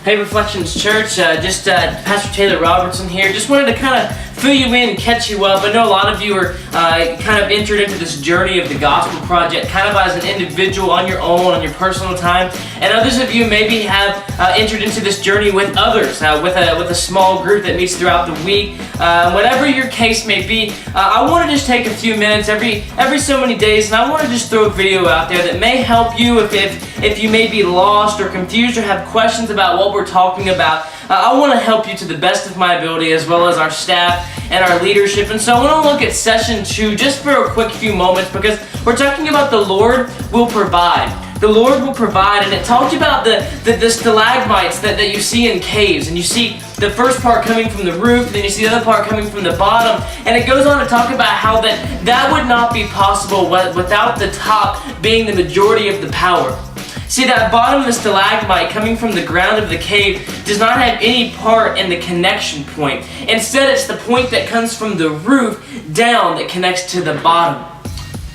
Hey Reflections Church, Pastor Taylor Robertson here. Just wanted to kind of fill you in, catch you up. I know a lot of you are kind of entered into this journey of the Gospel Project kind of as an individual on your own, on your personal time. And others of you maybe have entered into this journey with others, with a small group that meets throughout the week. Whatever your case may be, I want to just take a few minutes every so many days, and I want to just throw a video out there that may help you if you may be lost or confused or have questions about what we're talking about. I want to help you to the best of my ability, as well as our staff and our leadership. And so I want to look at session 2 just for a quick few moments, because we're talking about the Lord will provide. The Lord will provide, and it talked about the stalagmites that you see in caves, and you see the first part coming from the roof, then you see the other part coming from the bottom, and it goes on to talk about how that would not be possible without the top being the majority of the power. See, that bottom of the stalagmite coming from the ground of the cave does not have any part in the connection point. Instead, it's the point that comes from the roof down that connects to the bottom.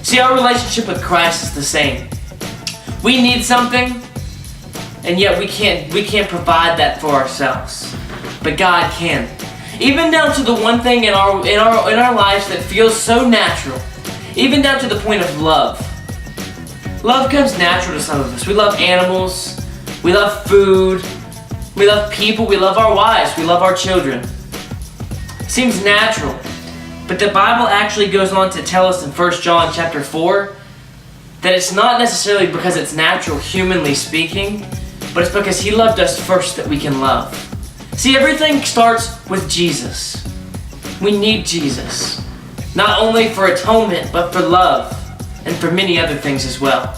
See, our relationship with Christ is the same. We need something, and yet we can't provide that for ourselves. But God can. Even down to the one thing in our lives that feels so natural. Even down to the point of love. Love comes natural to some of us. We love animals, we love food, we love people, we love our wives, we love our children. Seems natural, but the Bible actually goes on to tell us in 1 John chapter 4 that it's not necessarily because it's natural, humanly speaking, but it's because He loved us first that we can love. See, everything starts with Jesus. We need Jesus, not only for atonement, but for love. And for many other things as well.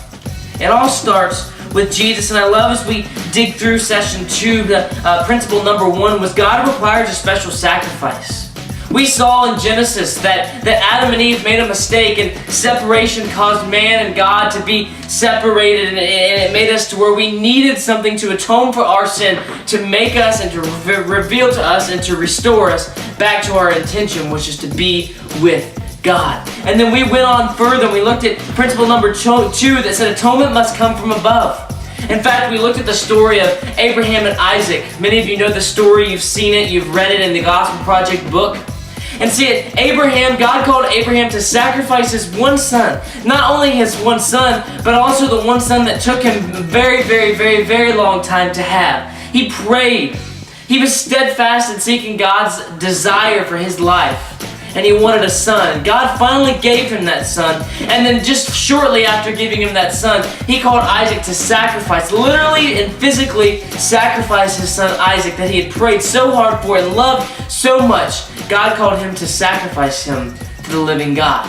It all starts with Jesus, and I love as we dig through session 2, the principle number 1 was God requires a special sacrifice. We saw in Genesis that Adam and Eve made a mistake, and separation caused man and God to be separated, and it made us to where we needed something to atone for our sin, to make us and to reveal to us and to restore us back to our intention, which is to be with God. And then we went on further and we looked at principle number 2 that said atonement must come from above. In fact, we looked at the story of Abraham and Isaac. Many of you know the story, you've seen it, you've read it in the Gospel Project book. And see, God called Abraham to sacrifice his one son. Not only his one son, but also the one son that took him very, very, very, very long time to have. He prayed. He was steadfast in seeking God's desire for his life. And he wanted a son. God finally gave him that son. And then just shortly after giving him that son, He called Isaac to sacrifice, literally and physically sacrifice his son Isaac that he had prayed so hard for and loved so much. God called him to sacrifice him to the living God.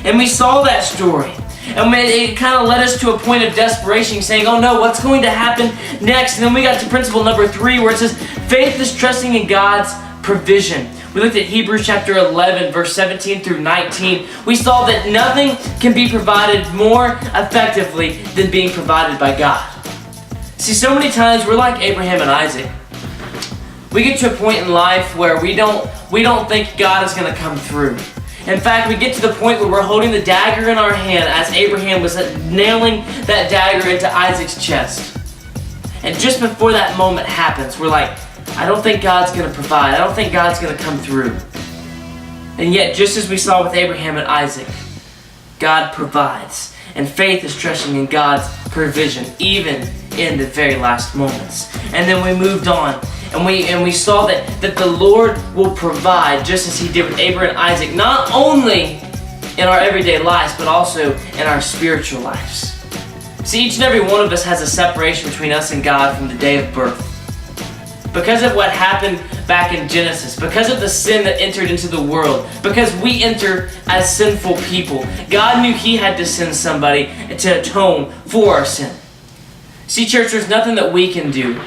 And we saw that story. And it kind of led us to a point of desperation, saying, oh no, what's going to happen next? And then we got to principle number 3, where it says, faith is trusting in God's provision. We looked at Hebrews chapter 11, verse 17 through 19. We saw that nothing can be provided more effectively than being provided by God. See, so many times we're like Abraham and Isaac. We get to a point in life where we don't think God is going to come through. In fact, we get to the point where we're holding the dagger in our hand as Abraham was nailing that dagger into Isaac's chest. And just before that moment happens, we're like, I don't think God's going to provide. I don't think God's going to come through. And yet, just as we saw with Abraham and Isaac, God provides. And faith is trusting in God's provision, even in the very last moments. And then we moved on, and we saw that the Lord will provide, just as He did with Abraham and Isaac, not only in our everyday lives, but also in our spiritual lives. See, each and every one of us has a separation between us and God from the day of birth. Because of what happened back in Genesis, because of the sin that entered into the world, because we enter as sinful people, God knew He had to send somebody to atone for our sin. See, church, there's nothing that we can do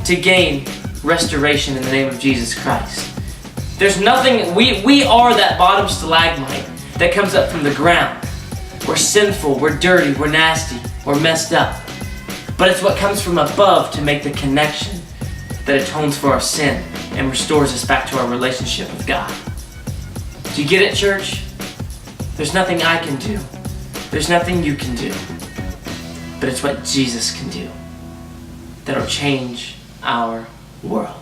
to gain restoration in the name of Jesus Christ. There's nothing, we are that bottom stalagmite that comes up from the ground. We're sinful, we're dirty, we're nasty, we're messed up. But it's what comes from above to make the connection that atones for our sin and restores us back to our relationship with God. Do you get it, church? There's nothing I can do. There's nothing you can do. But it's what Jesus can do that'll change our world.